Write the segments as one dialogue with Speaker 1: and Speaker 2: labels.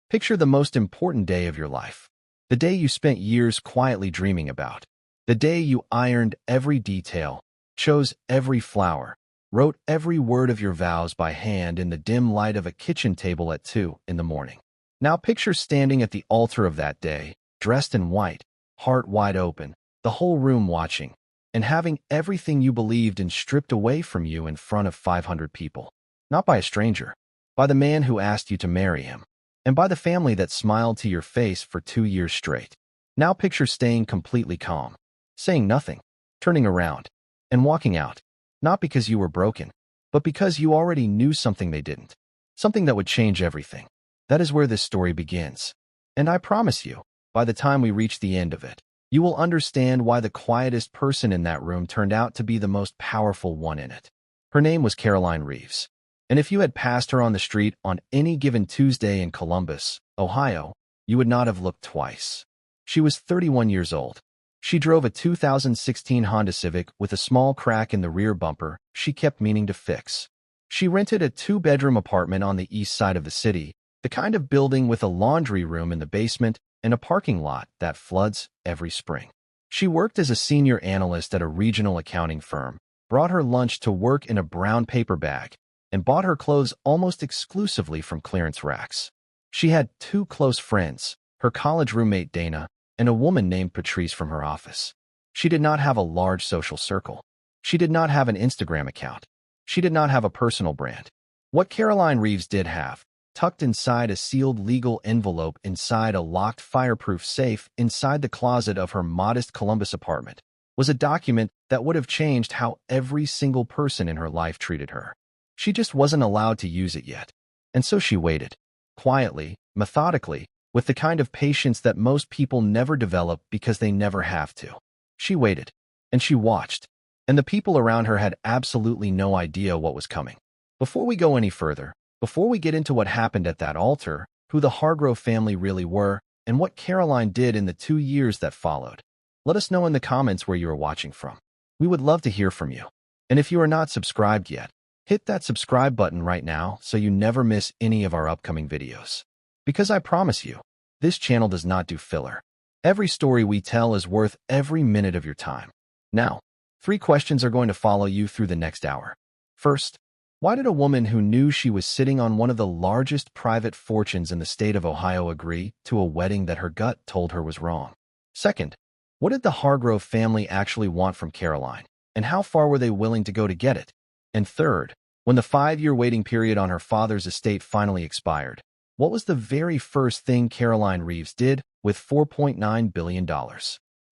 Speaker 1: Picture the most important day of your life. The day you spent years quietly dreaming about. The day you ironed every detail, chose every flower, wrote every word of your vows by hand in the dim light of a kitchen table at 2 in the morning. Now picture standing at the altar of that day, dressed in white, heart wide open, the whole room watching, and having everything you believed in stripped away from you in front of 500 people. Not by a stranger, by the man who asked you to marry him, and by the family that smiled to your face for 2 years straight. Now picture staying completely calm, saying nothing, turning around, and walking out, not because you were broken, but because you already knew something they didn't, something that would change everything. That is where this story begins. And I promise you, by the time we reach the end of it, you will understand why the quietest person in that room turned out to be the most powerful one in it. Her name was Caroline Reeves. And if you had passed her on the street on any given Tuesday in Columbus, Ohio, you would not have looked twice. She was 31 years old. She drove a 2016 Honda Civic with a small crack in the rear bumper she kept meaning to fix. She rented a 2-bedroom apartment on the east side of the city, the kind of building with a laundry room in the basement and a parking lot that floods every spring. She worked as a senior analyst at a regional accounting firm, brought her lunch to work in a brown paper bag, and bought her clothes almost exclusively from clearance racks. She had 2 close friends, her college roommate Dana, and a woman named Patrice from her office. She did not have a large social circle. She did not have an Instagram account. She did not have a personal brand. What Caroline Reeves did have, tucked inside a sealed legal envelope inside a locked fireproof safe inside the closet of her modest Columbus apartment, was a document that would have changed how every single person in her life treated her. She just wasn't allowed to use it yet. And so she waited, quietly, methodically, with the kind of patience that most people never develop because they never have to. She waited, and she watched, and the people around her had absolutely no idea what was coming. Before we go any further, before we get into what happened at that altar, who the Hargrove family really were, and what Caroline did in the 2 years that followed, let us know in the comments where you are watching from. We would love to hear from you. And if you are not subscribed yet, hit that subscribe button right now so you never miss any of our upcoming videos. Because I promise you, this channel does not do filler. Every story we tell is worth every minute of your time. Now, 3 questions are going to follow you through the next hour. First, why did a woman who knew she was sitting on one of the largest private fortunes in the state of Ohio agree to a wedding that her gut told her was wrong? Second, what did the Hargrove family actually want from Caroline, and how far were they willing to go to get it? And third, when the 5-year waiting period on her father's estate finally expired, what was the very first thing Caroline Reeves did with $4.9 billion?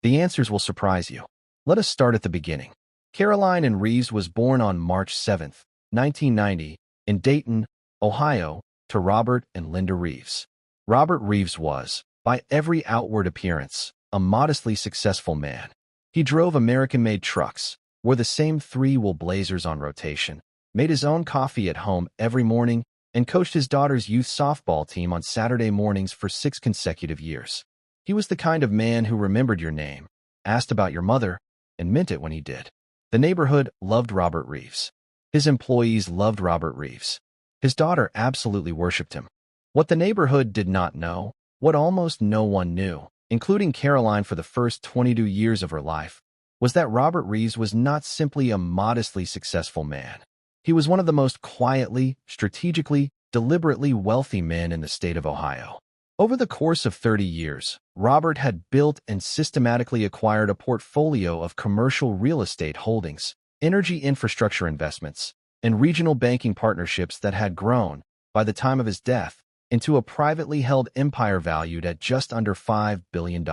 Speaker 1: The answers will surprise you. Let us start at the beginning. Caroline Reeves was born on March 7, 1990, in Dayton, Ohio, to Robert and Linda Reeves. Robert Reeves was, by every outward appearance, a modestly successful man. He drove American-made trucks, wore the same 3-wool blazers on rotation, made his own coffee at home every morning, and coached his daughter's youth softball team on Saturday mornings for 6 consecutive years. He was the kind of man who remembered your name, asked about your mother, and meant it when he did. The neighborhood loved Robert Reeves. His employees loved Robert Reeves. His daughter absolutely worshipped him. What the neighborhood did not know, what almost no one knew, including Caroline for the first 22 years of her life, was that Robert Reeves was not simply a modestly successful man. He was one of the most quietly, strategically, deliberately wealthy men in the state of Ohio. Over the course of 30 years, Robert had built and systematically acquired a portfolio of commercial real estate holdings, energy infrastructure investments, and regional banking partnerships that had grown, by the time of his death, into a privately held empire valued at just under $5 billion.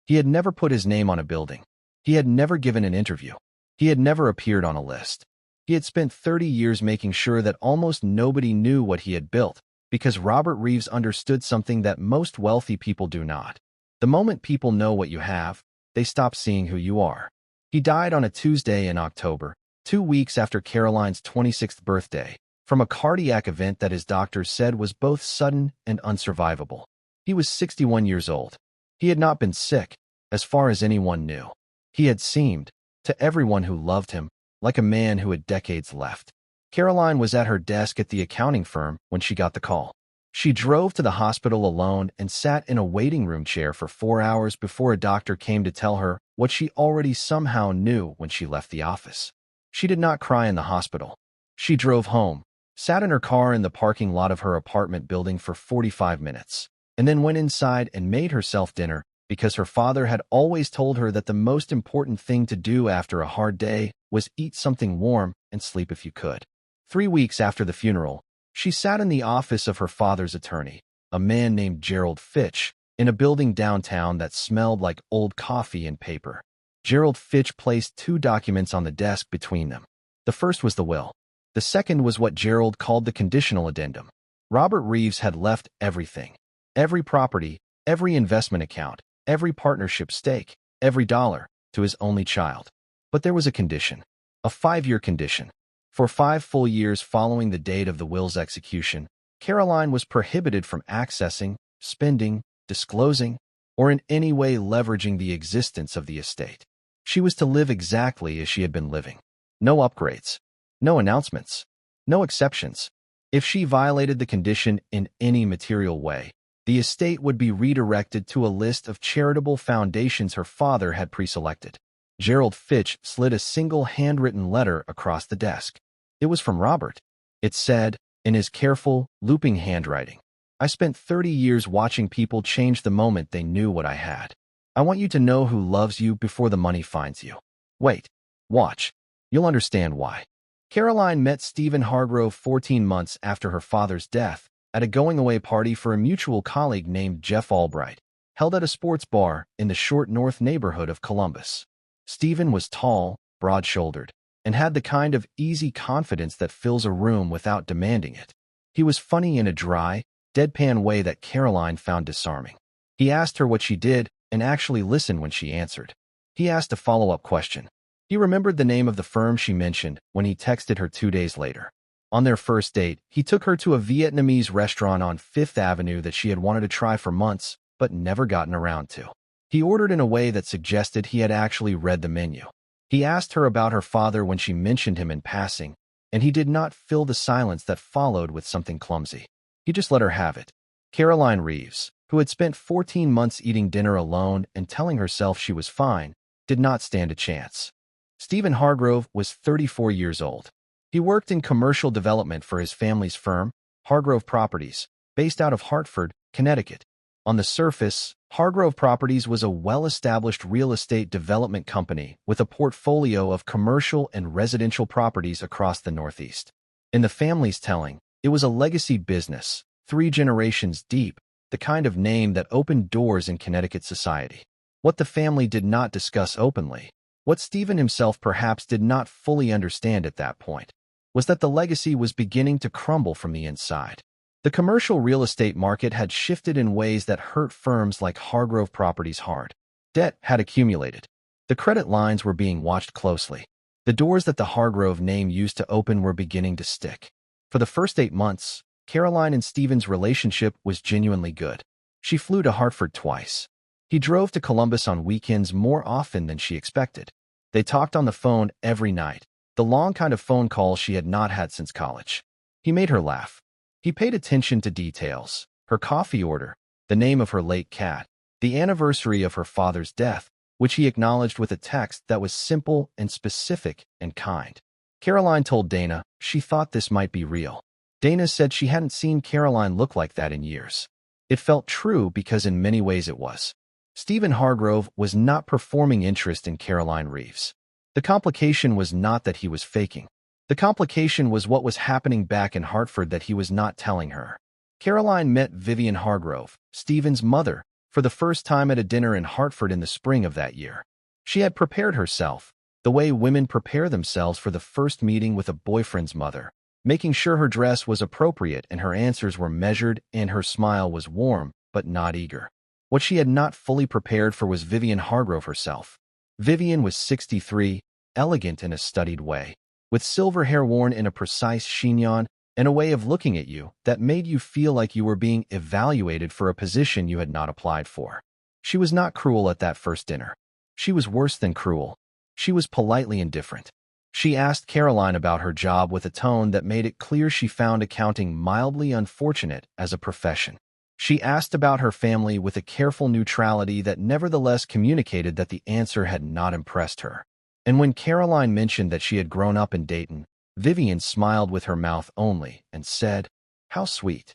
Speaker 1: He had never put his name on a building. He had never given an interview. He had never appeared on a list. He had spent 30 years making sure that almost nobody knew what he had built, because Robert Reeves understood something that most wealthy people do not. The moment people know what you have, they stop seeing who you are. He died on a Tuesday in October, 2 weeks after Caroline's 26th birthday, from a cardiac event that his doctors said was both sudden and unsurvivable. He was 61 years old. He had not been sick, as far as anyone knew. He had seemed, to everyone who loved him, like a man who had decades left. Caroline was at her desk at the accounting firm when she got the call. She drove to the hospital alone and sat in a waiting room chair for 4 hours before a doctor came to tell her what she already somehow knew when she left the office. She did not cry in the hospital. She drove home, sat in her car in the parking lot of her apartment building for 45 minutes, and then went inside and made herself dinner because her father had always told her that the most important thing to do after a hard day was eat something warm and sleep if you could. 3 weeks after the funeral, she sat in the office of her father's attorney, a man named Gerald Fitch, in a building downtown that smelled like old coffee and paper. Gerald Fitch placed 2 documents on the desk between them. The first was the will. The second was what Gerald called the conditional addendum. Robert Reeves had left everything. Every property, every investment account, every partnership stake, every dollar, to his only child. But there was a condition. A 5-year condition. For 5 full years following the date of the will's execution, Caroline was prohibited from accessing, spending, disclosing, or in any way leveraging the existence of the estate. She was to live exactly as she had been living. No upgrades. No announcements. No exceptions. If she violated the condition in any material way, the estate would be redirected to a list of charitable foundations her father had pre-selected. Gerald Fitch slid a single handwritten letter across the desk. It was from Robert. It said, in his careful, looping handwriting, "I spent 30 years watching people change the moment they knew what I had. I want you to know who loves you before the money finds you. Wait. Watch. You'll understand why." Caroline met Stephen Hargrove 14 months after her father's death at a going-away party for a mutual colleague named Jeff Albright, held at a sports bar in the Short North neighborhood of Columbus. Stephen was tall, broad-shouldered, and had the kind of easy confidence that fills a room without demanding it. He was funny in a dry, deadpan way that Caroline found disarming. He asked her what she did and actually listened when she answered. He asked a follow-up question. He remembered the name of the firm she mentioned when he texted her 2 days later. On their first date, he took her to a Vietnamese restaurant on 5th Avenue that she had wanted to try for months, but never gotten around to. He ordered in a way that suggested he had actually read the menu. He asked her about her father when she mentioned him in passing, and he did not fill the silence that followed with something clumsy. He just let her have it. Caroline Reeves, who had spent 14 months eating dinner alone and telling herself she was fine, did not stand a chance. Stephen Hargrove was 34 years old. He worked in commercial development for his family's firm, Hargrove Properties, based out of Hartford, Connecticut. On the surface, Hargrove Properties was a well-established real estate development company with a portfolio of commercial and residential properties across the Northeast. In the family's telling, it was a legacy business, 3 generations deep, the kind of name that opened doors in Connecticut society. What the family did not discuss openly, what Stephen himself perhaps did not fully understand at that point, was that the legacy was beginning to crumble from the inside. The commercial real estate market had shifted in ways that hurt firms like Hargrove Properties hard. Debt had accumulated. The credit lines were being watched closely. The doors that the Hargrove name used to open were beginning to stick. For the first 8 months, Caroline and Stephen's relationship was genuinely good. She flew to Hartford twice. He drove to Columbus on weekends more often than she expected. They talked on the phone every night, the long kind of phone call she had not had since college. He made her laugh. He paid attention to details, her coffee order, the name of her late cat, the anniversary of her father's death, which he acknowledged with a text that was simple and specific and kind. Caroline told Dana she thought this might be real. Dana said she hadn't seen Caroline look like that in years. It felt true because in many ways it was. Stephen Hargrove was not performing interest in Caroline Reeves. The complication was not that he was faking. The complication was what was happening back in Hartford that he was not telling her. Caroline met Vivian Hargrove, Stephen's mother, for the first time at a dinner in Hartford in the spring of that year. She had prepared herself, the way women prepare themselves for the first meeting with a boyfriend's mother, making sure her dress was appropriate and her answers were measured and her smile was warm but not eager. What she had not fully prepared for was Vivian Hargrove herself. Vivian was 63, elegant in a studied way, with silver hair worn in a precise chignon and a way of looking at you that made you feel like you were being evaluated for a position you had not applied for. She was not cruel at that first dinner. She was worse than cruel. She was politely indifferent. She asked Caroline about her job with a tone that made it clear she found accounting mildly unfortunate as a profession. She asked about her family with a careful neutrality that nevertheless communicated that the answer had not impressed her. And when Caroline mentioned that she had grown up in Dayton, Vivian smiled with her mouth only and said, "How sweet."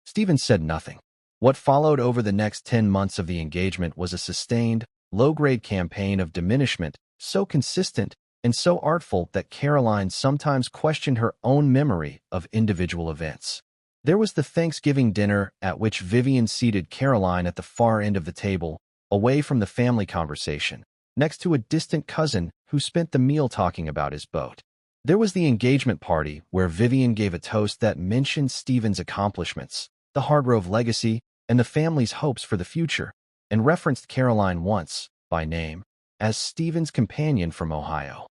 Speaker 1: Stephen said nothing. What followed over the next 10 months of the engagement was a sustained, low-grade campaign of diminishment, so consistent and so artful that Caroline sometimes questioned her own memory of individual events. There was the Thanksgiving dinner at which Vivian seated Caroline at the far end of the table, away from the family conversation, next to a distant cousin who spent the meal talking about his boat. There was the engagement party where Vivian gave a toast that mentioned Stephen's accomplishments, the Hargrove legacy, and the family's hopes for the future, and referenced Caroline once, by name, as Stephen's companion from Ohio.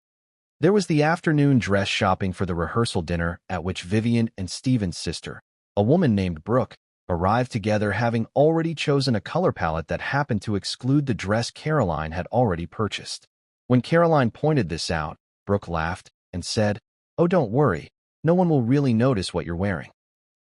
Speaker 1: There was the afternoon dress shopping for the rehearsal dinner at which Vivian and Stephen's sister, a woman named Brooke, arrived together having already chosen a color palette that happened to exclude the dress Caroline had already purchased. When Caroline pointed this out, Brooke laughed and said, "Oh, don't worry, no one will really notice what you're wearing."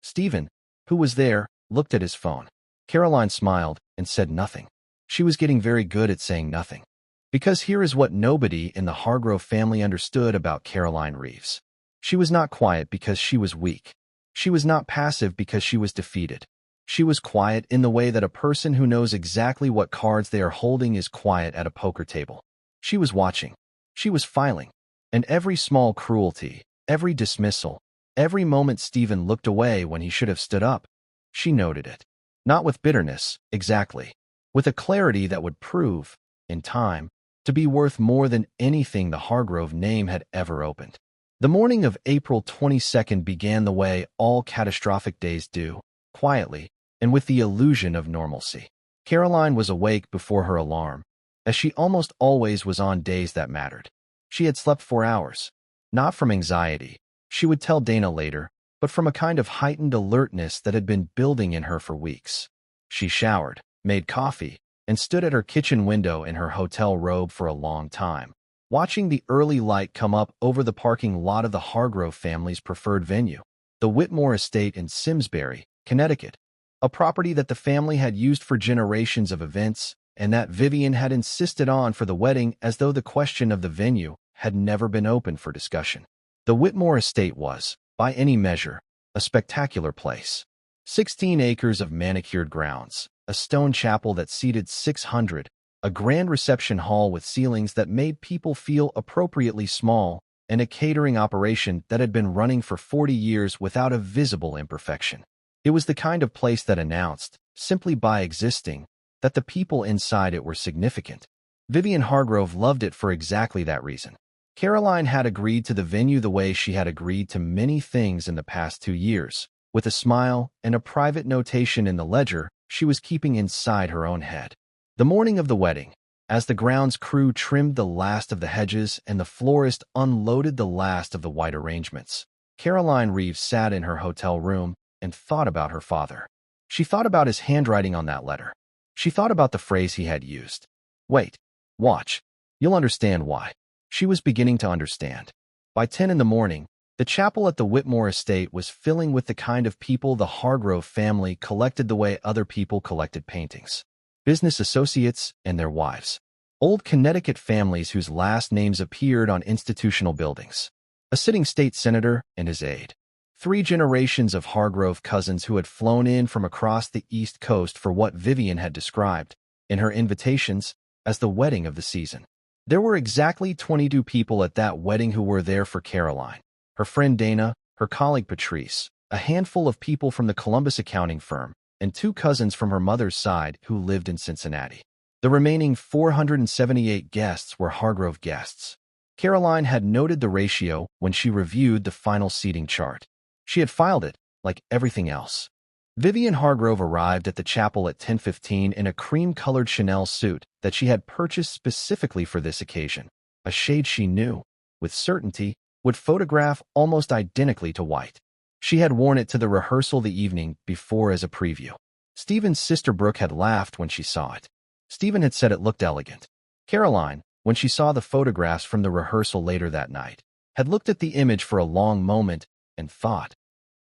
Speaker 1: Stephen, who was there, looked at his phone. Caroline smiled and said nothing. She was getting very good at saying nothing. Because here is what nobody in the Hargrove family understood about Caroline Reeves. She was not quiet because she was weak. She was not passive because she was defeated. She was quiet in the way that a person who knows exactly what cards they are holding is quiet at a poker table. She was watching. She was filing. And every small cruelty, every dismissal, every moment Stephen looked away when he should have stood up, she noted it. Not with bitterness, exactly. With a clarity that would prove, in time, to be worth more than anything the Hargrove name had ever opened. The morning of April 22nd began the way all catastrophic days do, quietly, and with the illusion of normalcy. Caroline was awake before her alarm, as she almost always was on days that mattered. She had slept 4 hours, not from anxiety, she would tell Dana later, but from a kind of heightened alertness that had been building in her for weeks. She showered, made coffee, and stood at her kitchen window in her hotel robe for a long time, watching the early light come up over the parking lot of the Hargrove family's preferred venue, the Whitmore Estate in Simsbury, Connecticut, a property that the family had used for generations of events and that Vivian had insisted on for the wedding as though the question of the venue had never been open for discussion. The Whitmore Estate was, by any measure, a spectacular place. 16 acres of manicured grounds, a stone chapel that seated 600, a grand reception hall with ceilings that made people feel appropriately small, and a catering operation that had been running for 40 years without a visible imperfection. It was the kind of place that announced, simply by existing, that the people inside it were significant. Vivian Hargrove loved it for exactly that reason. Caroline had agreed to the venue the way she had agreed to many things in the past 2 years, with a smile and a private notation in the ledger she was keeping inside her own head. The morning of the wedding, as the grounds crew trimmed the last of the hedges and the florist unloaded the last of the white arrangements, Caroline Reeves sat in her hotel room and thought about her father. She thought about his handwriting on that letter. She thought about the phrase he had used. Wait, watch. You'll understand why. She was beginning to understand. By 10 in the morning, the chapel at the Whitmore Estate was filling with the kind of people the Hargrove family collected the way other people collected paintings. Business associates and their wives. Old Connecticut families whose last names appeared on institutional buildings. A sitting state senator and his aide. 3 generations of Hargrove cousins who had flown in from across the East Coast for what Vivian had described, in her invitations, as the wedding of the season. There were exactly 22 people at that wedding who were there for Caroline, her friend Dana, her colleague Patrice, a handful of people from the Columbus accounting firm, and 2 cousins from her mother's side who lived in Cincinnati. The remaining 478 guests were Hargrove guests. Caroline had noted the ratio when she reviewed the final seating chart. She had filed it, like everything else. Vivian Hargrove arrived at the chapel at 10:15 in a cream-colored Chanel suit that she had purchased specifically for this occasion, a shade she knew, with certainty, would photograph almost identically to white. She had worn it to the rehearsal the evening before as a preview. Stephen's sister Brooke had laughed when she saw it. Stephen had said it looked elegant. Caroline, when she saw the photographs from the rehearsal later that night, had looked at the image for a long moment and thought,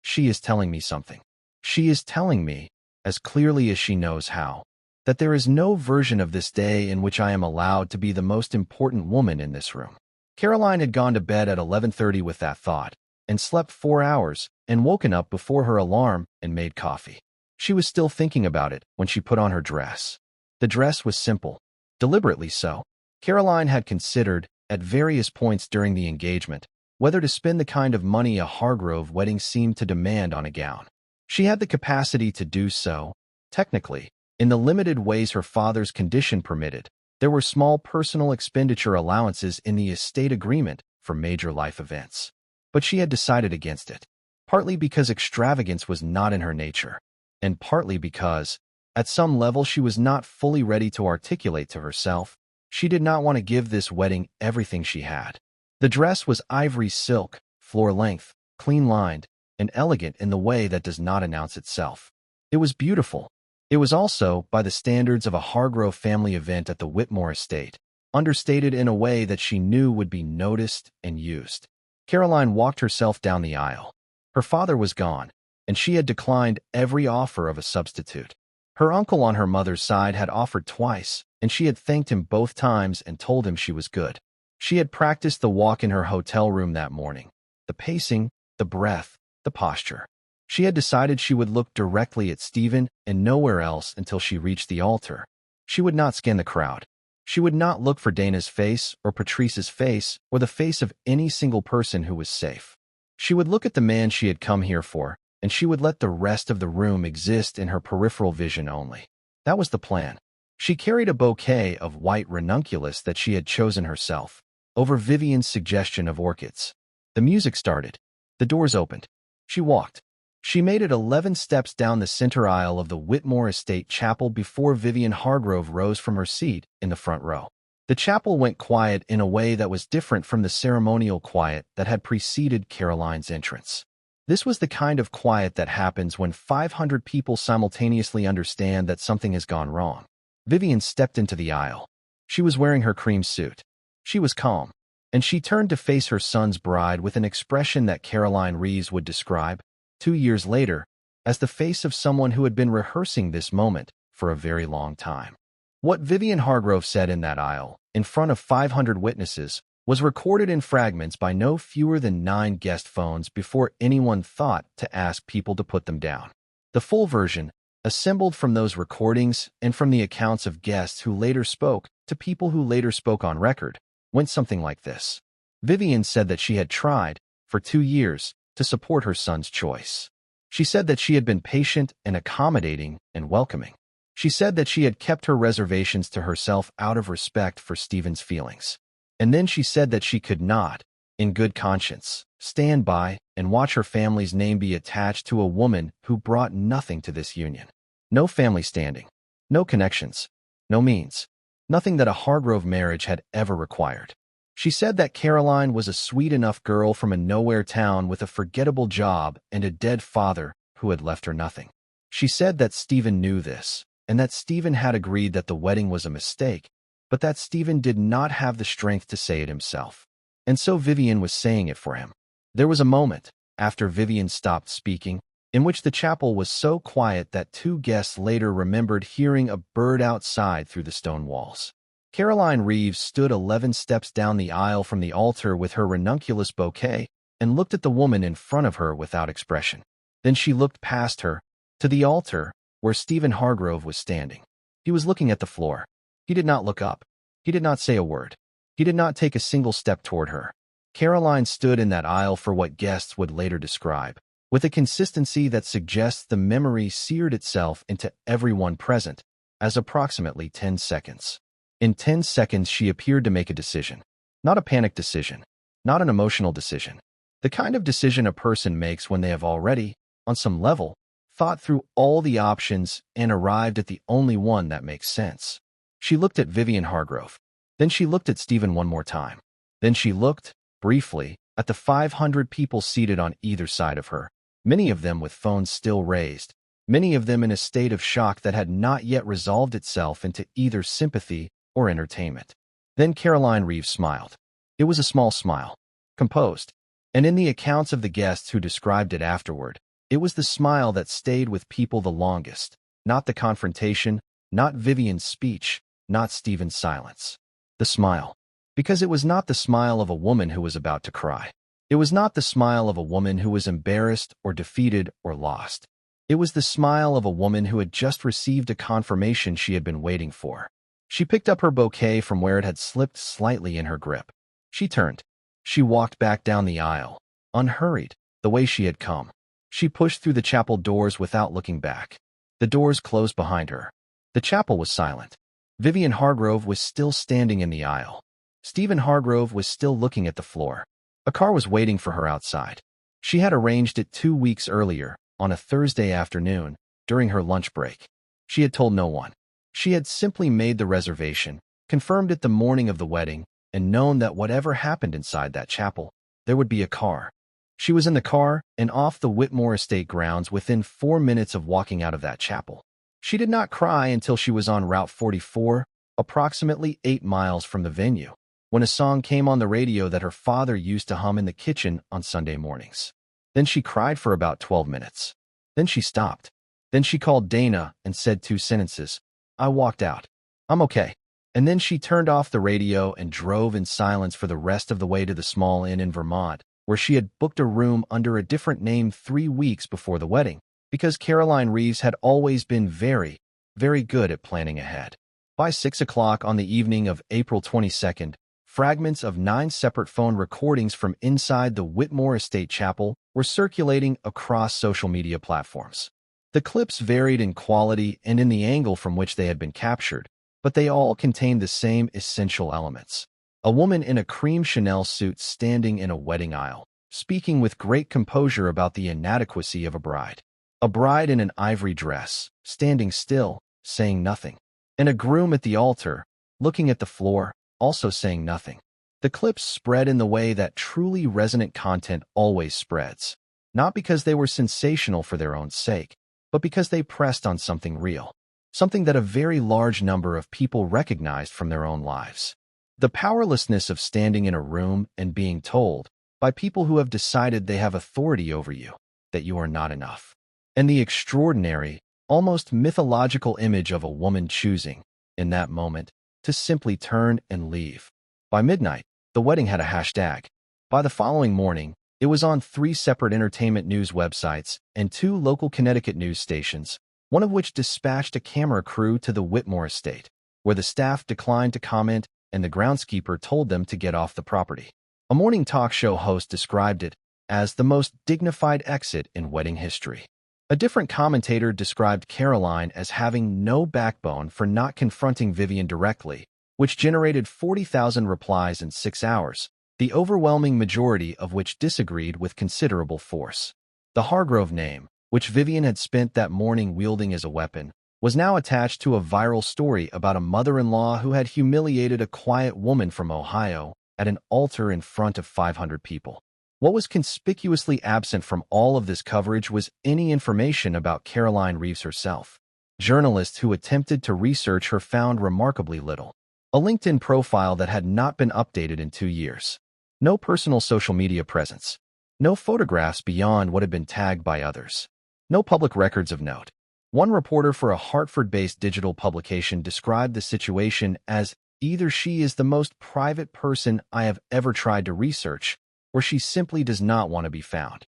Speaker 1: "She is telling me something. She is telling me, as clearly as she knows how, that there is no version of this day in which I am allowed to be the most important woman in this room." Caroline had gone to bed at 11:30 with that thought, and slept 4 hours, and woken up before her alarm and made coffee. She was still thinking about it when she put on her dress. The dress was simple, deliberately so. Caroline had considered, at various points during the engagement, whether to spend the kind of money a Hargrove wedding seemed to demand on a gown. She had the capacity to do so, technically, in the limited ways her father's condition permitted. There were small personal expenditure allowances in the estate agreement for major life events. But she had decided against it, partly because extravagance was not in her nature, and partly because, at some level, she was not fully ready to articulate to herself, she did not want to give this wedding everything she had. The dress was ivory silk, floor-length, clean-lined, and elegant in the way that does not announce itself. It was beautiful. It was also, by the standards of a Hargrove family event at the Whitmore estate, understated in a way that she knew would be noticed and used. Caroline walked herself down the aisle. Her father was gone, and she had declined every offer of a substitute. Her uncle on her mother's side had offered twice, and she had thanked him both times and told him she was good. She had practiced the walk in her hotel room that morning, the pacing, the breath, the posture. She had decided she would look directly at Stephen and nowhere else until she reached the altar. She would not scan the crowd. She would not look for Dana's face or Patrice's face or the face of any single person who was safe. She would look at the man she had come here for, and she would let the rest of the room exist in her peripheral vision only. That was the plan. She carried a bouquet of white ranunculus that she had chosen herself, over Vivian's suggestion of orchids. The music started. The doors opened. She walked. She made it 11 steps down the center aisle of the Whitmore Estate Chapel before Vivian Hargrove rose from her seat in the front row. The chapel went quiet in a way that was different from the ceremonial quiet that had preceded Caroline's entrance. This was the kind of quiet that happens when 500 people simultaneously understand that something has gone wrong. Vivian stepped into the aisle. She was wearing her cream suit. She was calm, and she turned to face her son's bride with an expression that Caroline Reeves would describe, 2 years later, as the face of someone who had been rehearsing this moment for a very long time. What Vivian Hargrove said in that aisle, in front of 500 witnesses, was recorded in fragments by no fewer than 9 guest phones before anyone thought to ask people to put them down. The full version, assembled from those recordings and from the accounts of guests who later spoke to people who later spoke on record, went something like this. Vivian said that she had tried, for 2 years, to support her son's choice. She said that she had been patient and accommodating and welcoming. She said that she had kept her reservations to herself out of respect for Stephen's feelings. And then she said that she could not, in good conscience, stand by and watch her family's name be attached to a woman who brought nothing to this union. No family standing, no connections, no means, nothing that a Hargrove marriage had ever required. She said that Caroline was a sweet enough girl from a nowhere town with a forgettable job and a dead father who had left her nothing. She said that Stephen knew this, and that Stephen had agreed that the wedding was a mistake, but that Stephen did not have the strength to say it himself. And so Vivian was saying it for him. There was a moment, after Vivian stopped speaking, in which the chapel was so quiet that 2 guests later remembered hearing a bird outside through the stone walls. Caroline Reeves stood 11 steps down the aisle from the altar with her ranunculus bouquet and looked at the woman in front of her without expression. Then she looked past her, to the altar, where Stephen Hargrove was standing. He was looking at the floor. He did not look up. He did not say a word. He did not take a single step toward her. Caroline stood in that aisle for what guests would later describe, with a consistency that suggests the memory seared itself into everyone present, as approximately 10 seconds. In 10 seconds, she appeared to make a decision. Not a panic decision. Not an emotional decision. The kind of decision a person makes when they have already, on some level, thought through all the options and arrived at the only one that makes sense. She looked at Vivian Hargrove. Then she looked at Stephen one more time. Then she looked, briefly, at the 500 people seated on either side of her, many of them with phones still raised, many of them in a state of shock that had not yet resolved itself into either sympathy or entertainment. Then Caroline Reeves smiled. It was a small smile. composed. And in the accounts of the guests who described it afterward, it was the smile that stayed with people the longest, not the confrontation, not Vivian's speech, not Stephen's silence. The smile. Because it was not the smile of a woman who was about to cry. It was not the smile of a woman who was embarrassed or defeated or lost. It was the smile of a woman who had just received a confirmation she had been waiting for. She picked up her bouquet from where it had slipped slightly in her grip. She turned. She walked back down the aisle, unhurried, the way she had come. She pushed through the chapel doors without looking back. The doors closed behind her. The chapel was silent. Vivian Hargrove was still standing in the aisle. Stephen Hargrove was still looking at the floor. A car was waiting for her outside. She had arranged it 2 weeks earlier, on a Thursday afternoon, during her lunch break. She had told no one. She had simply made the reservation, confirmed it the morning of the wedding, and known that whatever happened inside that chapel, there would be a car. She was in the car and off the Whitmore estate grounds within 4 minutes of walking out of that chapel. She did not cry until she was on Route 44, approximately 8 miles from the venue, when a song came on the radio that her father used to hum in the kitchen on Sunday mornings. Then she cried for about 12 minutes. Then she stopped. Then she called Dana and said 2 sentences. I walked out. I'm okay. And then she turned off the radio and drove in silence for the rest of the way to the small inn in Vermont, where she had booked a room under a different name 3 weeks before the wedding, because Caroline Reeves had always been very, very good at planning ahead. By 6 o'clock on the evening of April 22nd, fragments of 9 separate phone recordings from inside the Whitmore Estate Chapel were circulating across social media platforms. The clips varied in quality and in the angle from which they had been captured, but they all contained the same essential elements. A woman in a cream Chanel suit standing in a wedding aisle, speaking with great composure about the inadequacy of a bride. A bride in an ivory dress, standing still, saying nothing. And a groom at the altar, looking at the floor, also saying nothing. The clips spread in the way that truly resonant content always spreads, not because they were sensational for their own sake, but because they pressed on something real, something that a very large number of people recognized from their own lives. The powerlessness of standing in a room and being told, by people who have decided they have authority over you, that you are not enough. And the extraordinary, almost mythological image of a woman choosing, in that moment, to simply turn and leave. By midnight, the wedding had a hashtag. By the following morning, it was on 3 separate entertainment news websites and 2 local Connecticut news stations, one of which dispatched a camera crew to the Whitmore estate, where the staff declined to comment and the groundskeeper told them to get off the property. A morning talk show host described it as the most dignified exit in wedding history. A different commentator described Caroline as having no backbone for not confronting Vivian directly, which generated 40,000 replies in 6 hours, the overwhelming majority of which disagreed with considerable force. The Hargrove name, which Vivian had spent that morning wielding as a weapon, was now attached to a viral story about a mother-in-law who had humiliated a quiet woman from Ohio at an altar in front of 500 people. What was conspicuously absent from all of this coverage was any information about Caroline Reeves herself. Journalists who attempted to research her found remarkably little. A LinkedIn profile that had not been updated in 2 years. No personal social media presence. No photographs beyond what had been tagged by others. No public records of note. One reporter for a Hartford-based digital publication described the situation as, either she is the most private person I have ever tried to research, or she simply does not want to be found.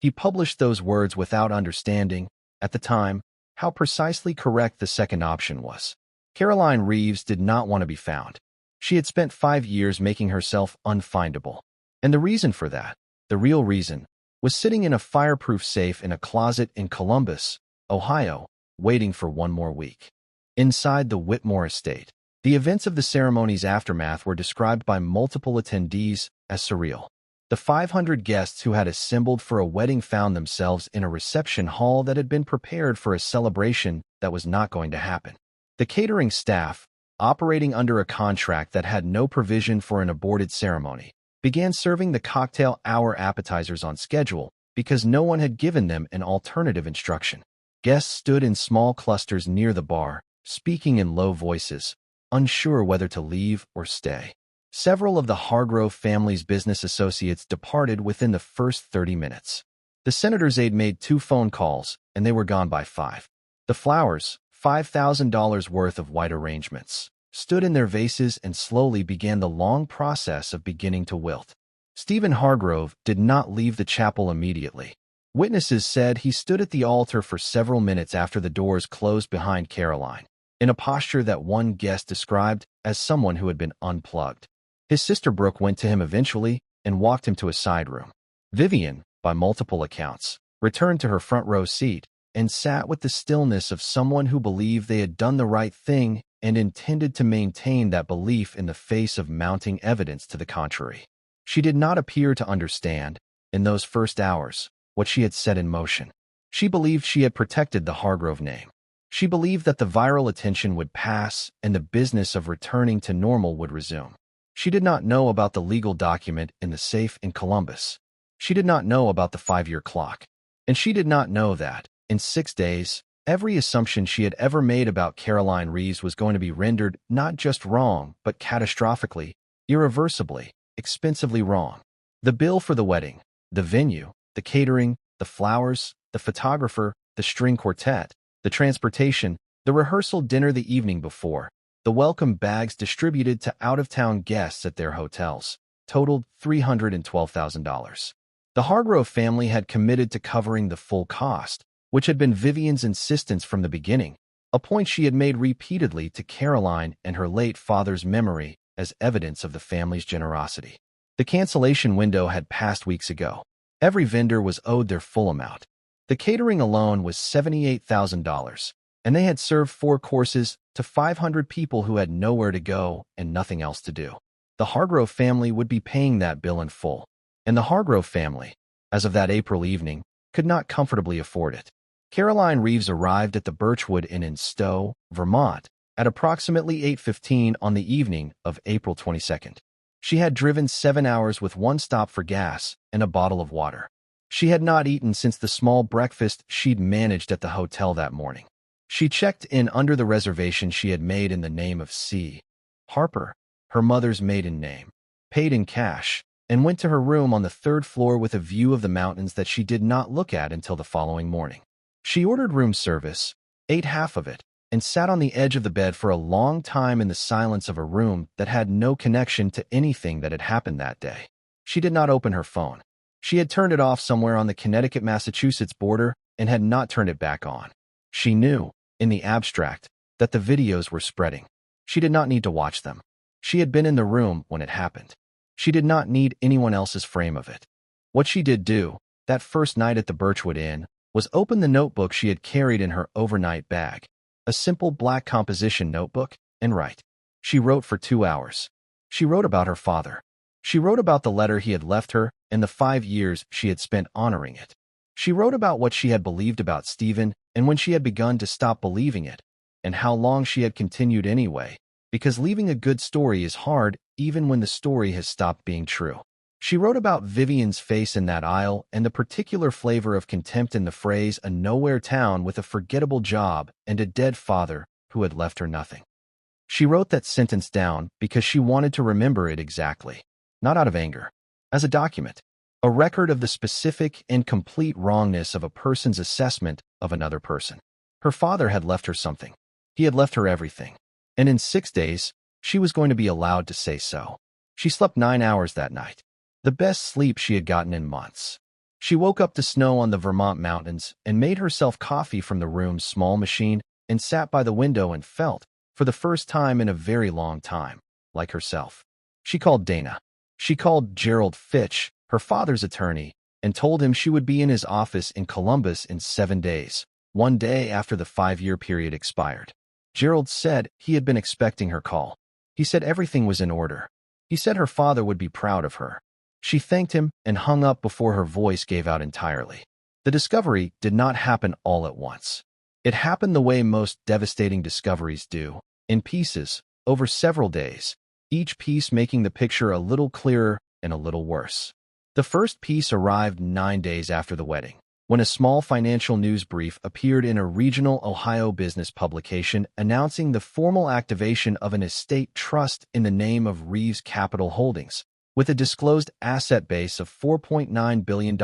Speaker 1: He published those words without understanding, at the time, how precisely correct the second option was. Caroline Reeves did not want to be found. She had spent 5 years making herself unfindable. And the reason for that, the real reason, was sitting in a fireproof safe in a closet in Columbus, Ohio, waiting for 1 more week. Inside the Whitmore estate, the events of the ceremony's aftermath were described by multiple attendees as surreal. The 500 guests who had assembled for a wedding found themselves in a reception hall that had been prepared for a celebration that was not going to happen. The catering staff, operating under a contract that had no provision for an aborted ceremony, began serving the cocktail hour appetizers on schedule because no one had given them an alternative instruction. Guests stood in small clusters near the bar, speaking in low voices, unsure whether to leave or stay. Several of the Hargrove family's business associates departed within the first 30 minutes. The senator's aide made 2 phone calls, and they were gone by 5. The flowers, $5,000 worth of white arrangements, stood in their vases and slowly began the long process of beginning to wilt. Stephen Hargrove did not leave the chapel immediately. Witnesses said he stood at the altar for several minutes after the doors closed behind Caroline, in a posture that one guest described as someone who had been unplugged. His sister Brooke went to him eventually and walked him to a side room. Vivian, by multiple accounts, returned to her front row seat and sat with the stillness of someone who believed they had done the right thing and intended to maintain that belief in the face of mounting evidence to the contrary. She did not appear to understand, in those first hours, what she had set in motion. She believed she had protected the Hargrove name. She believed that the viral attention would pass and the business of returning to normal would resume. She did not know about the legal document in the safe in Columbus. She did not know about the 5-year clock. And she did not know that, in 6 days, every assumption she had ever made about Caroline Reeves was going to be rendered not just wrong, but catastrophically, irreversibly, expensively wrong. The bill for the wedding, the venue, the catering, the flowers, the photographer, the string quartet, the transportation, the rehearsal dinner the evening before, the welcome bags distributed to out-of-town guests at their hotels, totaled $312,000. The Hargrove family had committed to covering the full cost, which had been Vivian's insistence from the beginning, a point she had made repeatedly to Caroline and her late father's memory as evidence of the family's generosity. The cancellation window had passed weeks ago. Every vendor was owed their full amount. The catering alone was $78,000, and they had served 4 courses to 500 people who had nowhere to go and nothing else to do. The Hargrove family would be paying that bill in full, and the Hargrove family, as of that April evening, could not comfortably afford it. Caroline Reeves arrived at the Birchwood Inn in Stowe, Vermont, at approximately 8:15 on the evening of April 22nd. She had driven 7 hours with 1 stop for gas and a bottle of water. She had not eaten since the small breakfast she'd managed at the hotel that morning. She checked in under the reservation she had made in the name of C. Harper, her mother's maiden name, paid in cash, and went to her room on the 3rd floor with a view of the mountains that she did not look at until the following morning. She ordered room service, ate half of it, and sat on the edge of the bed for a long time in the silence of a room that had no connection to anything that had happened that day. She did not open her phone. She had turned it off somewhere on the Connecticut-Massachusetts border and had not turned it back on. She knew, in the abstract, that the videos were spreading. She did not need to watch them. She had been in the room when it happened. She did not need anyone else's frame of it. What she did do, that first night at the Birchwood Inn, was open the notebook she had carried in her overnight bag, a simple black composition notebook, and write. She wrote for 2 hours. She wrote about her father. She wrote about the letter he had left her and the 5 years she had spent honoring it. She wrote about what she had believed about Stephen and when she had begun to stop believing it, and how long she had continued anyway, because leaving a good story is hard even when the story has stopped being true. She wrote about Vivian's face in that aisle and the particular flavor of contempt in the phrase "a nowhere town with a forgettable job and a dead father who had left her nothing." She wrote that sentence down because she wanted to remember it exactly, not out of anger, as a document, a record of the specific and complete wrongness of a person's assessment of another person. Her father had left her something. He had left her everything. And in 6 days, she was going to be allowed to say so. She slept 9 hours that night, the best sleep she had gotten in months. She woke up to snow on the Vermont mountains and made herself coffee from the room's small machine and sat by the window and felt, for the first time in a very long time, like herself. She called Dana. She called Gerald Fitch, her father's attorney, and told him she would be in his office in Columbus in 7 days, 1 day after the 5-year period expired. Gerald said he had been expecting her call. He said everything was in order. He said her father would be proud of her. She thanked him and hung up before her voice gave out entirely. The discovery did not happen all at once. It happened the way most devastating discoveries do, in pieces, over several days, each piece making the picture a little clearer and a little worse. The first piece arrived 9 days after the wedding, when a small financial news brief appeared in a regional Ohio business publication announcing the formal activation of an estate trust in the name of Reeves Capital Holdings, with a disclosed asset base of $4.9 billion,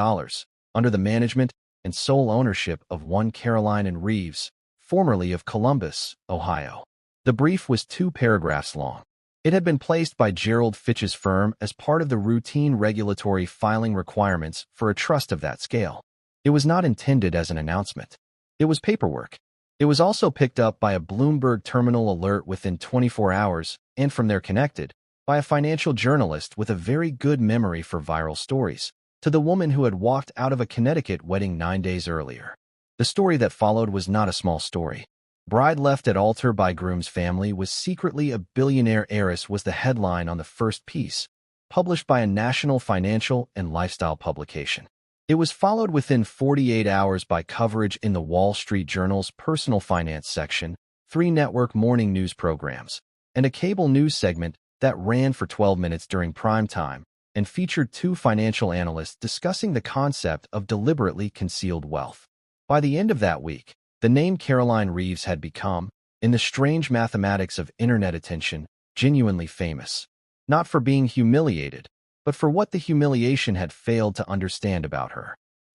Speaker 1: under the management and sole ownership of Was Caroline Reeves, formerly of Columbus, Ohio. The brief was 2 paragraphs long. It had been placed by Gerald Fitch's firm as part of the routine regulatory filing requirements for a trust of that scale. It was not intended as an announcement. It was paperwork. It was also picked up by a Bloomberg terminal alert within 24 hours, and from there connected, by a financial journalist with a very good memory for viral stories, to the woman who had walked out of a Connecticut wedding 9 days earlier. The story that followed was not a small story. Bride left at altar by groom's family was secretly a billionaire heiress was the headline on the first piece, published by a national financial and lifestyle publication. It was followed within 48 hours by coverage in the Wall Street Journal's personal finance section, 3 network morning news programs, and a cable news segment that ran for 12 minutes during prime time and featured 2 financial analysts discussing the concept of deliberately concealed wealth. By the end of that week, the name Caroline Reeves had become, in the strange mathematics of internet attention, genuinely famous, not for being humiliated, but for what the humiliation had failed to understand about her.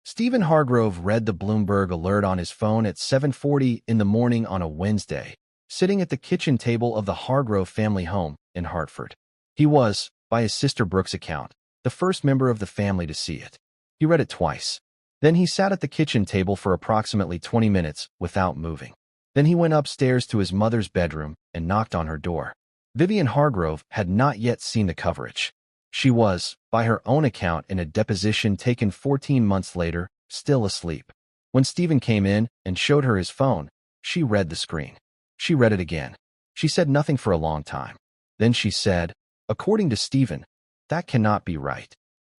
Speaker 1: Stephen Hargrove read the Bloomberg alert on his phone at 7:40 in the morning on a Wednesday, sitting at the kitchen table of the Hargrove family home in Hartford. He was, by his sister Brooke's account, the first member of the family to see it. He read it twice. Then he sat at the kitchen table for approximately 20 minutes without moving. Then he went upstairs to his mother's bedroom and knocked on her door. Vivian Hargrove had not yet seen the coverage. She was, by her own account in a deposition taken 14 months later, still asleep. When Stephen came in and showed her his phone, she read the screen. She read it again. She said nothing for a long time. Then she said, "According to Stephen, that cannot be right."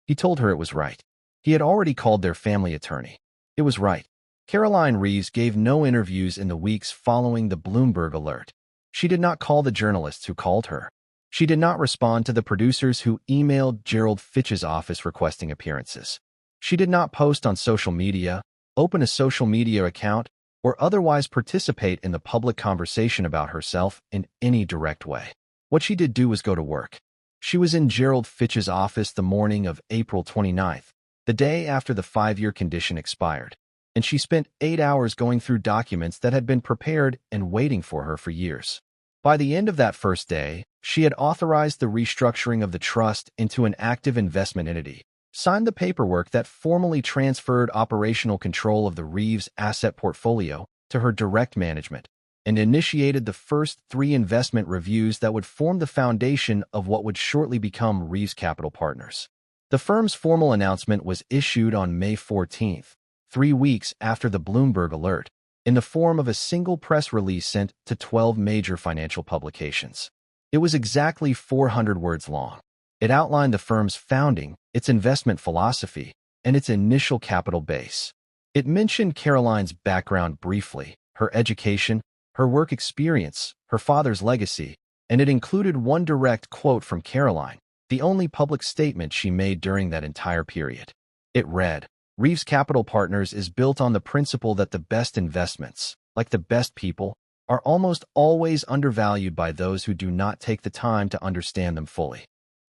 Speaker 1: He told her it was right. He had already called their family attorney. It was right. Caroline Reeves gave no interviews in the weeks following the Bloomberg alert. She did not call the journalists who called her. She did not respond to the producers who emailed Gerald Fitch's office requesting appearances. She did not post on social media, open a social media account, or otherwise participate in the public conversation about herself in any direct way. What she did do was go to work. She was in Gerald Fitch's office the morning of April 29th, the day after the 5-year condition expired, and she spent 8 hours going through documents that had been prepared and waiting for her for years. By the end of that first day, she had authorized the restructuring of the trust into an active investment entity, signed the paperwork that formally transferred operational control of the Reeves asset portfolio to her direct management, and initiated the first 3 investment reviews that would form the foundation of what would shortly become Reeves Capital Partners. The firm's formal announcement was issued on May 14th, 3 weeks after the Bloomberg alert, in the form of a single press release sent to 12 major financial publications. It was exactly 400 words long. It outlined the firm's founding, its investment philosophy, and its initial capital base. It mentioned Caroline's background briefly, her education, her work experience, her father's legacy, and it included one direct quote from Caroline, the only public statement she made during that entire period. It read, "Reeves Capital Partners is built on the principle that the best investments, like the best people, are almost always undervalued by those who do not take the time to understand them fully."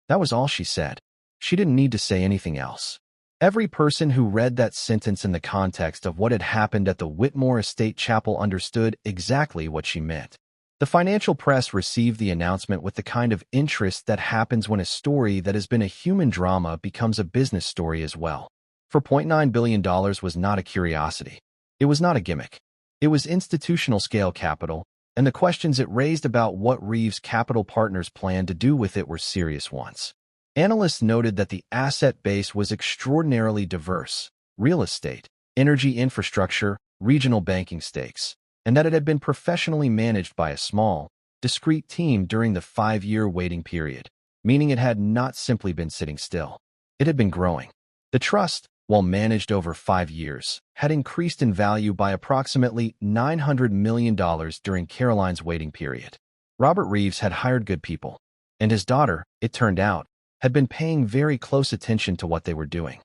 Speaker 1: That was all she said. She didn't need to say anything else. Every person who read that sentence in the context of what had happened at the Whitmore Estate Chapel understood exactly what she meant. The financial press received the announcement with the kind of interest that happens when a story that has been a human drama becomes a business story as well. $4.9 billion was not a curiosity. It was not a gimmick. It was institutional-scale capital, and the questions it raised about what Reeves Capital Partners planned to do with it were serious ones. Analysts noted that the asset base was extraordinarily diverse: real estate, energy infrastructure, regional banking stakes, and that it had been professionally managed by a small, discrete team during the 5-year waiting period, meaning it had not simply been sitting still. It had been growing. The trust, while managed over 5 years, had increased in value by approximately $900 million during Caroline's waiting period. Robert Reeves had hired good people, and his daughter, it turned out, had been paying very close attention to what they were doing.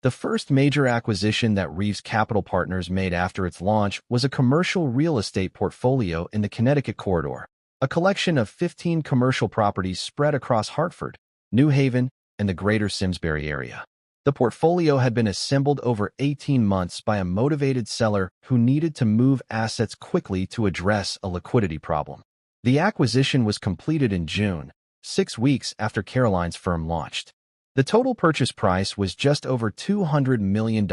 Speaker 1: The first major acquisition that Reeves Capital Partners made after its launch was a commercial real estate portfolio in the Connecticut corridor, a collection of 15 commercial properties spread across Hartford, New Haven, and the greater Simsbury area. The portfolio had been assembled over 18 months by a motivated seller who needed to move assets quickly to address a liquidity problem. The acquisition was completed in June, 6 weeks after Caroline's firm launched. The total purchase price was just over $200 million,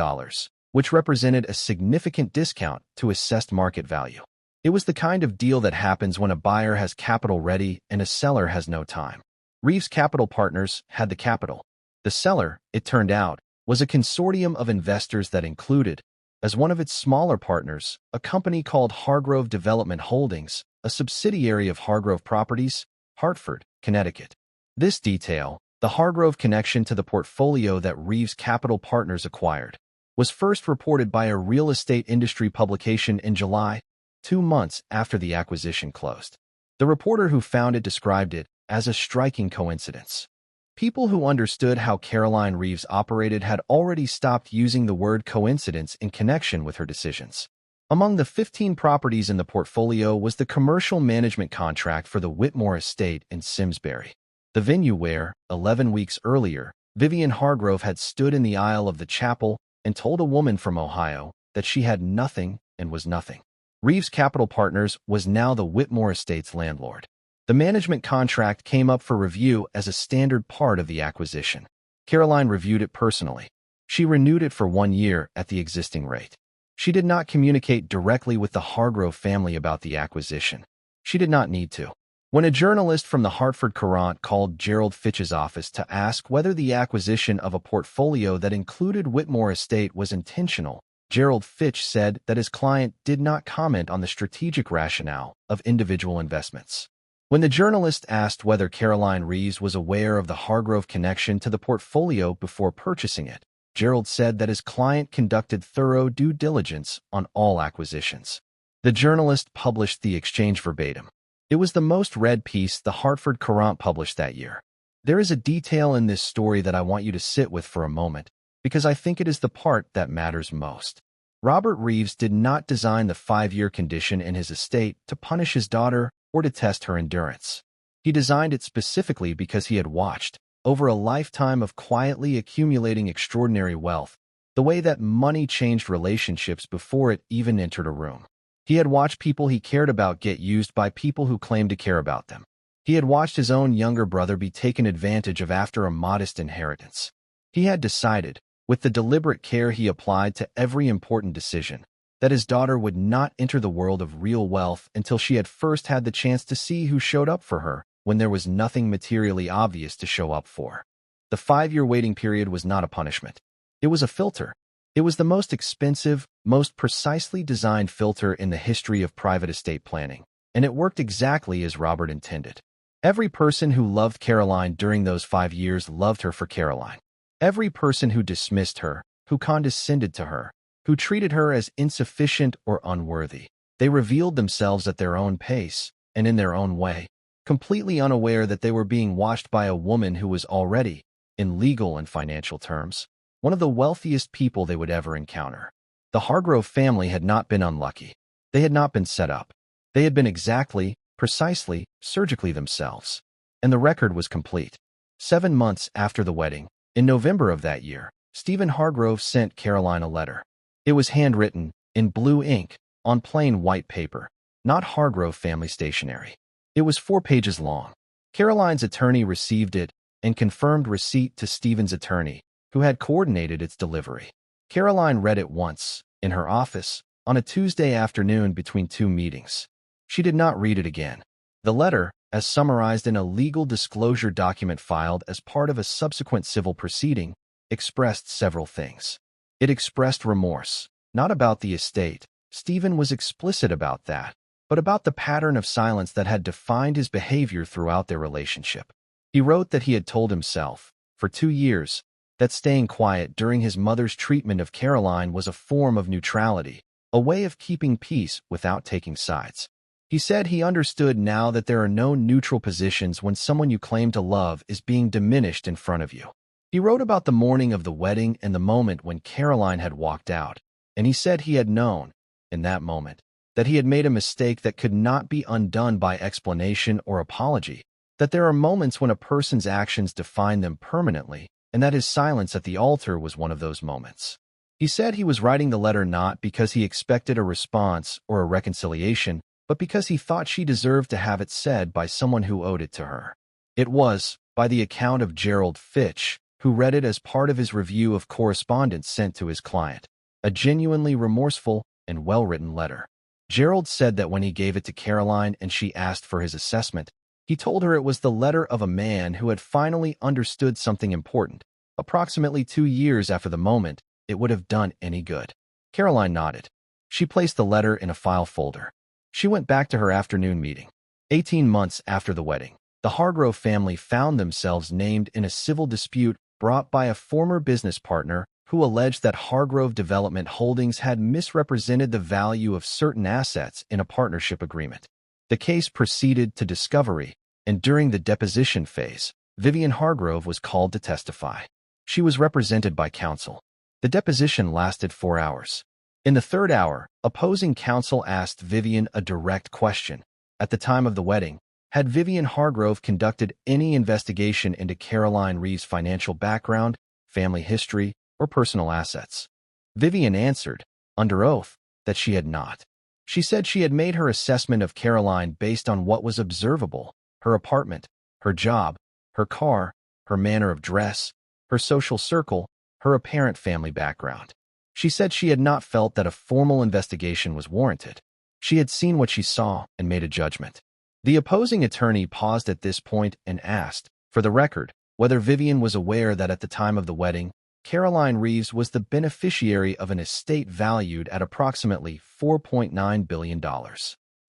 Speaker 1: which represented a significant discount to assessed market value. It was the kind of deal that happens when a buyer has capital ready and a seller has no time. Reeves Capital Partners had the capital. The seller, it turned out, was a consortium of investors that included, as one of its smaller partners, a company called Hargrove Development Holdings, a subsidiary of Hargrove Properties, Hartford, Connecticut. This detail, the Hargrove connection to the portfolio that Reeves Capital Partners acquired, was first reported by a real estate industry publication in July, 2 months after the acquisition closed. The reporter who found it described it as a striking coincidence. People who understood how Caroline Reeves operated had already stopped using the word coincidence in connection with her decisions. Among the 15 properties in the portfolio was the commercial management contract for the Whitmore estate in Simsbury, the venue where, 11 weeks earlier, Vivian Hargrove had stood in the aisle of the chapel and told a woman from Ohio that she had nothing and was nothing. Reeves Capital Partners was now the Whitmore estate's landlord. The management contract came up for review as a standard part of the acquisition. Caroline reviewed it personally. She renewed it for 1 year at the existing rate. She did not communicate directly with the Hargrove family about the acquisition. She did not need to. When a journalist from the Hartford Courant called Gerald Fitch's office to ask whether the acquisition of a portfolio that included Whitmore Estate was intentional, Gerald Fitch said that his client did not comment on the strategic rationale of individual investments. When the journalist asked whether Caroline Reeves was aware of the Hargrove connection to the portfolio before purchasing it, Gerald said that his client conducted thorough due diligence on all acquisitions. The journalist published the exchange verbatim. It was the most read piece the Hartford Courant published that year. There is a detail in this story that I want you to sit with for a moment, because I think it is the part that matters most. Robert Reeves did not design the 5-year condition in his estate to punish his daughter or to test her endurance. He designed it specifically because he had watched, over a lifetime of quietly accumulating extraordinary wealth, the way that money changed relationships before it even entered a room. He had watched people he cared about get used by people who claimed to care about them. He had watched his own younger brother be taken advantage of after a modest inheritance. He had decided, with the deliberate care he applied to every important decision, that his daughter would not enter the world of real wealth until she had first had the chance to see who showed up for her when there was nothing materially obvious to show up for. The 5-year waiting period was not a punishment. It was a filter. It was the most expensive, most precisely designed filter in the history of private estate planning, and it worked exactly as Robert intended. Every person who loved Caroline during those 5 years loved her for Caroline. Every person who dismissed her, who condescended to her, who treated her as insufficient or unworthy, they revealed themselves at their own pace and in their own way, completely unaware that they were being watched by a woman who was already, in legal and financial terms, one of the wealthiest people they would ever encounter. The Hargrove family had not been unlucky. They had not been set up. They had been exactly, precisely, surgically themselves. And the record was complete. 7 months after the wedding, in November of that year, Stephen Hargrove sent Caroline a letter. It was handwritten, in blue ink, on plain white paper, not Hargrove family stationery. It was 4 pages long. Caroline's attorney received it and confirmed receipt to Stephen's attorney, who had coordinated its delivery. Caroline read it once, in her office, on a Tuesday afternoon between 2 meetings. She did not read it again. The letter, as summarized in a legal disclosure document filed as part of a subsequent civil proceeding, expressed several things. It expressed remorse, not about the estate. Stephen was explicit about that, but about the pattern of silence that had defined his behavior throughout their relationship. He wrote that he had told himself, for 2 years, that staying quiet during his mother's treatment of Caroline was a form of neutrality, a way of keeping peace without taking sides. He said he understood now that there are no neutral positions when someone you claim to love is being diminished in front of you. He wrote about the morning of the wedding and the moment when Caroline had walked out, and he said he had known, in that moment, that he had made a mistake that could not be undone by explanation or apology, that there are moments when a person's actions define them permanently, and that his silence at the altar was one of those moments. He said he was writing the letter not because he expected a response or a reconciliation, but because he thought she deserved to have it said by someone who owed it to her. It was, by the account of Gerald Fitch, who read it as part of his review of correspondence sent to his client, a genuinely remorseful and well-written letter. Gerald said that when he gave it to Caroline and she asked for his assessment, he told her it was the letter of a man who had finally understood something important, approximately 2 years after the moment it would have done any good. Caroline nodded. She placed the letter in a file folder. She went back to her afternoon meeting. 18 months after the wedding, the Hargrove family found themselves named in a civil dispute brought by a former business partner who alleged that Hargrove Development Holdings had misrepresented the value of certain assets in a partnership agreement. The case proceeded to discovery, and during the deposition phase, Vivian Hargrove was called to testify. She was represented by counsel. The deposition lasted 4 hours. In the third hour, opposing counsel asked Vivian a direct question. At the time of the wedding, had Vivian Hargrove conducted any investigation into Caroline Reeves' financial background, family history, or personal assets? Vivian answered, under oath, that she had not. She said she had made her assessment of Caroline based on what was observable: her apartment, her job, her car, her manner of dress, her social circle, her apparent family background. She said she had not felt that a formal investigation was warranted. She had seen what she saw and made a judgment. The opposing attorney paused at this point and asked, for the record, whether Vivian was aware that at the time of the wedding, Caroline Reeves was the beneficiary of an estate valued at approximately $4.9 billion.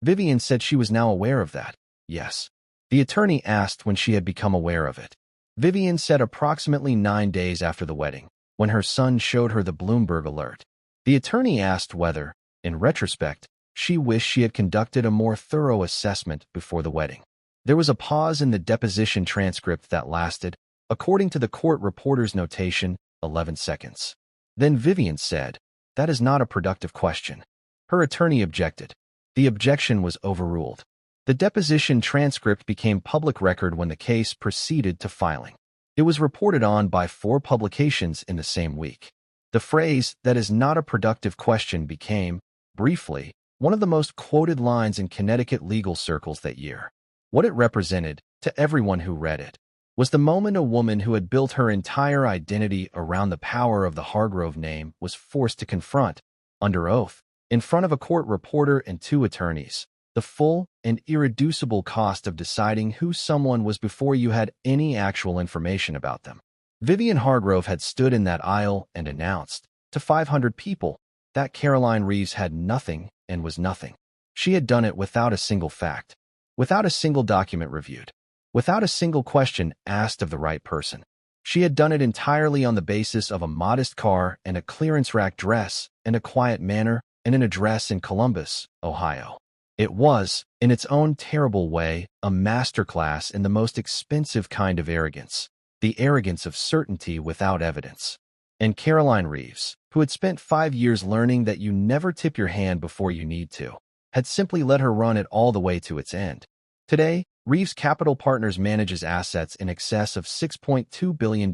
Speaker 1: Vivian said she was now aware of that. Yes. The attorney asked when she had become aware of it. Vivian said approximately 9 days after the wedding, when her son showed her the Bloomberg alert. The attorney asked whether, in retrospect, she wished she had conducted a more thorough assessment before the wedding. There was a pause in the deposition transcript that lasted, according to the court reporter's notation, 11 seconds. Then Vivian said, "That is not a productive question." Her attorney objected. The objection was overruled. The deposition transcript became public record when the case proceeded to filing. It was reported on by 4 publications in the same week. The phrase, "that is not a productive question," became, briefly, one of the most quoted lines in Connecticut legal circles that year. What it represented, to everyone who read it, was the moment a woman who had built her entire identity around the power of the Hargrove name was forced to confront, under oath, in front of a court reporter and 2 attorneys, the full and irreducible cost of deciding who someone was before you had any actual information about them. Vivian Hargrove had stood in that aisle and announced, to 500 people, that Caroline Reeves had nothing and was nothing. She had done it without a single fact, without a single document reviewed, without a single question asked of the right person. She had done it entirely on the basis of a modest car and a clearance rack dress and a quiet manner and an address in Columbus, Ohio. It was, in its own terrible way, a masterclass in the most expensive kind of arrogance, the arrogance of certainty without evidence. And Caroline Reeves, who had spent 5 years learning that you never tip your hand before you need to, had simply let her run it all the way to its end. Today, Reeves Capital Partners manages assets in excess of $6.2 billion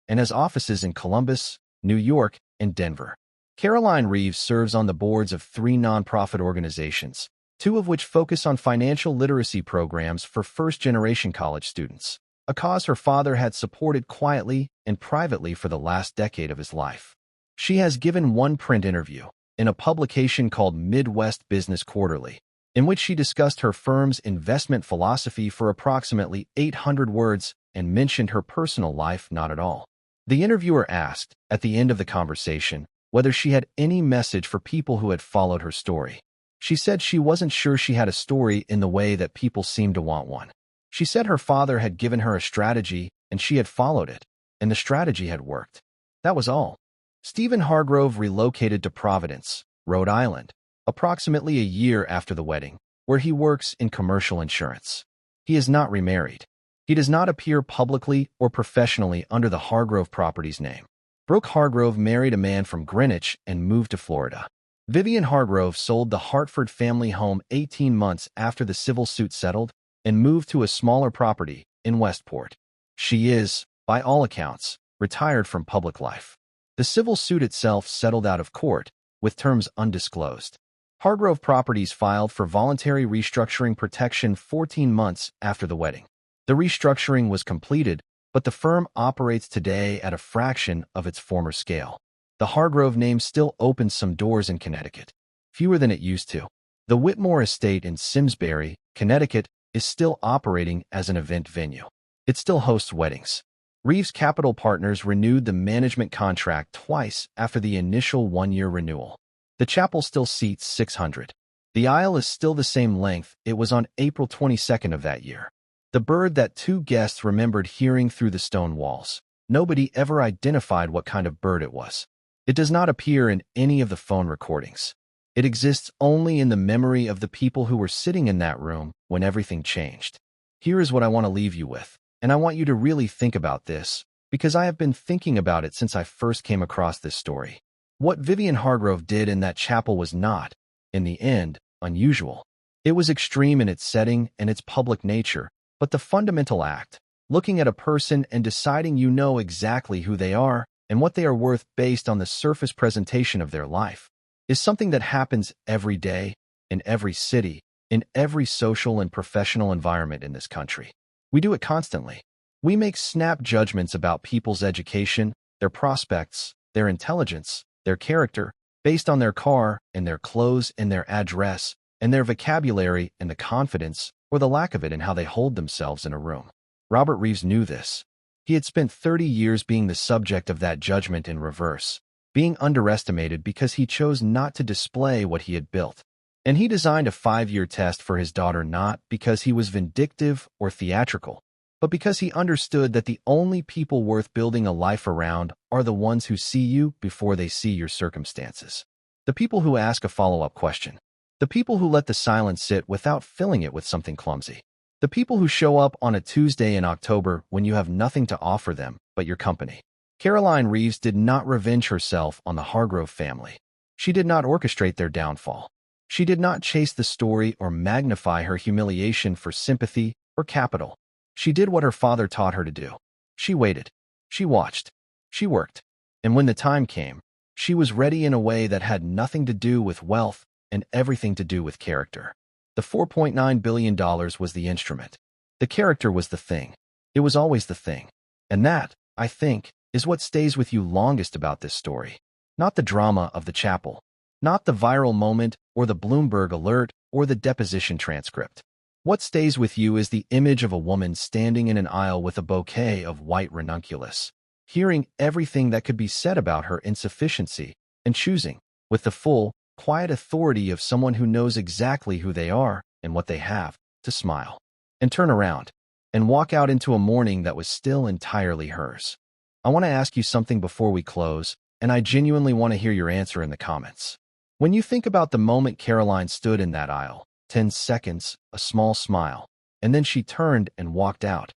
Speaker 1: and has offices in Columbus, New York, and Denver. Caroline Reeves serves on the boards of 3 nonprofit organizations, 2 of which focus on financial literacy programs for first-generation college students, a cause her father had supported quietly and privately for the last decade of his life. She has given one print interview, in a publication called Midwest Business Quarterly, in which she discussed her firm's investment philosophy for approximately 800 words and mentioned her personal life not at all. The interviewer asked, at the end of the conversation, whether she had any message for people who had followed her story. She said she wasn't sure she had a story in the way that people seemed to want one. She said her father had given her a strategy and she had followed it, and the strategy had worked. That was all. Stephen Hargrove relocated to Providence, Rhode Island, approximately a year after the wedding, where he works in commercial insurance. He is not remarried. He does not appear publicly or professionally under the Hargrove property's name. Brooke Hargrove married a man from Greenwich and moved to Florida. Vivian Hargrove sold the Hartford family home 18 months after the civil suit settled and moved to a smaller property in Westport. She is, by all accounts, retired from public life. The civil suit itself settled out of court, with terms undisclosed. Hargrove Properties filed for voluntary restructuring protection 14 months after the wedding. The restructuring was completed, but the firm operates today at a fraction of its former scale. The Hargrove name still opens some doors in Connecticut, fewer than it used to. The Whitmore Estate in Simsbury, Connecticut, is still operating as an event venue. It still hosts weddings. Reeves Capital Partners renewed the management contract twice after the initial one-year renewal. The chapel still seats 600. The aisle is still the same length it was on April 22nd of that year. The bird that two guests remembered hearing through the stone walls. Nobody ever identified what kind of bird it was. It does not appear in any of the phone recordings. It exists only in the memory of the people who were sitting in that room when everything changed. Here is what I want to leave you with, and I want you to really think about this, because I have been thinking about it since I first came across this story. What Vivian Hargrove did in that chapel was not, in the end, unusual. It was extreme in its setting and its public nature, but the fundamental act, looking at a person and deciding you know exactly who they are and what they are worth based on the surface presentation of their life, is something that happens every day, in every city, in every social and professional environment in this country. We do it constantly. We make snap judgments about people's education, their prospects, their intelligence, their character, based on their car and their clothes and their address and their vocabulary and the confidence or the lack of it in how they hold themselves in a room. Robert Reeves knew this. He had spent 30 years being the subject of that judgment in reverse, being underestimated because he chose not to display what he had built. And he designed a 5-year test for his daughter not because he was vindictive or theatrical, but because he understood that the only people worth building a life around are the ones who see you before they see your circumstances. The people who ask a follow-up question. The people who let the silence sit without filling it with something clumsy. The people who show up on a Tuesday in October when you have nothing to offer them but your company. Caroline Reeves did not revenge herself on the Hargrove family. She did not orchestrate their downfall. She did not chase the story or magnify her humiliation for sympathy or capital. She did what her father taught her to do. She waited. She watched. She worked. And when the time came, she was ready in a way that had nothing to do with wealth and everything to do with character. The $4.9 billion was the instrument. The character was the thing. It was always the thing. And that, I think, is what stays with you longest about this story. Not the drama of the chapel. Not the viral moment or the Bloomberg alert or the deposition transcript. What stays with you is the image of a woman standing in an aisle with a bouquet of white ranunculus, hearing everything that could be said about her insufficiency and choosing, with the full, quiet authority of someone who knows exactly who they are and what they have, to smile and turn around and walk out into a morning that was still entirely hers. I want to ask you something before we close, and I genuinely want to hear your answer in the comments. When you think about the moment Caroline stood in that aisle, 10 seconds, a small smile, and then she turned and walked out,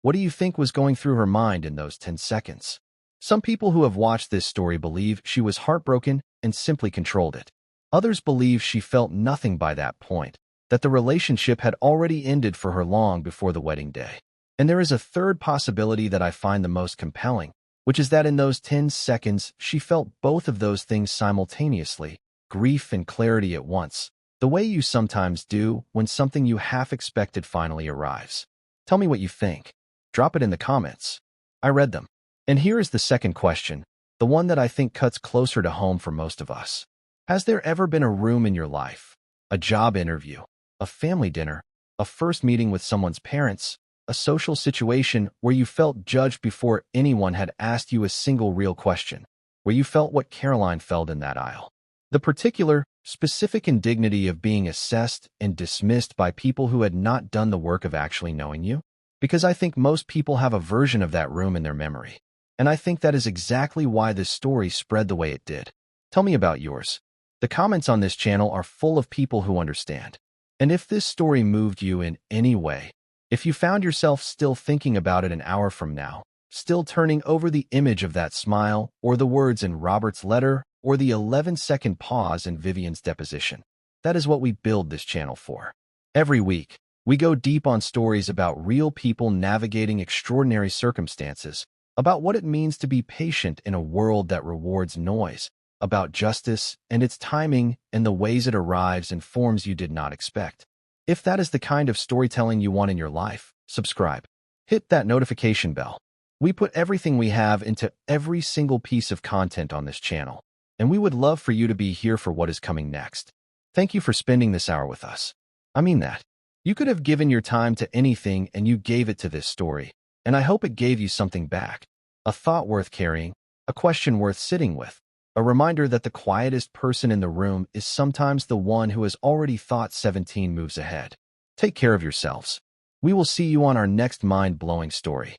Speaker 1: what do you think was going through her mind in those 10 seconds? Some people who have watched this story believe she was heartbroken and simply controlled it. Others believe she felt nothing by that point, that the relationship had already ended for her long before the wedding day. And there is a third possibility that I find the most compelling, which is that in those 10 seconds she felt both of those things simultaneously, grief and clarity at once, the way you sometimes do when something you half expected finally arrives. Tell me what you think. Drop it in the comments. I read them. And here is the second question, the one that I think cuts closer to home for most of us. Has there ever been a room in your life, a job interview, a family dinner, a first meeting with someone's parents, a social situation where you felt judged before anyone had asked you a single real question, where you felt what Caroline felt in that aisle? The particular, specific indignity of being assessed and dismissed by people who had not done the work of actually knowing you? Because I think most people have a version of that room in their memory. And I think that is exactly why this story spread the way it did. Tell me about yours. The comments on this channel are full of people who understand. And if this story moved you in any way, If you found yourself still thinking about it an hour from now, still turning over the image of that smile, or the words in Robert's letter, or the 11-second pause in Vivian's deposition, that is what we build this channel for. Every week, we go deep on stories about real people navigating extraordinary circumstances, about what it means to be patient in a world that rewards noise, about justice and its timing and the ways it arrives in forms you did not expect. If that is the kind of storytelling you want in your life, subscribe. Hit that notification bell. We put everything we have into every single piece of content on this channel, and we would love for you to be here for what is coming next. Thank you for spending this hour with us. I mean that. You could have given your time to anything and you gave it to this story, and I hope it gave you something back. A thought worth carrying, a question worth sitting with, a reminder that the quietest person in the room is sometimes the one who has already thought 17 moves ahead. Take care of yourselves. We will see you on our next mind-blowing story.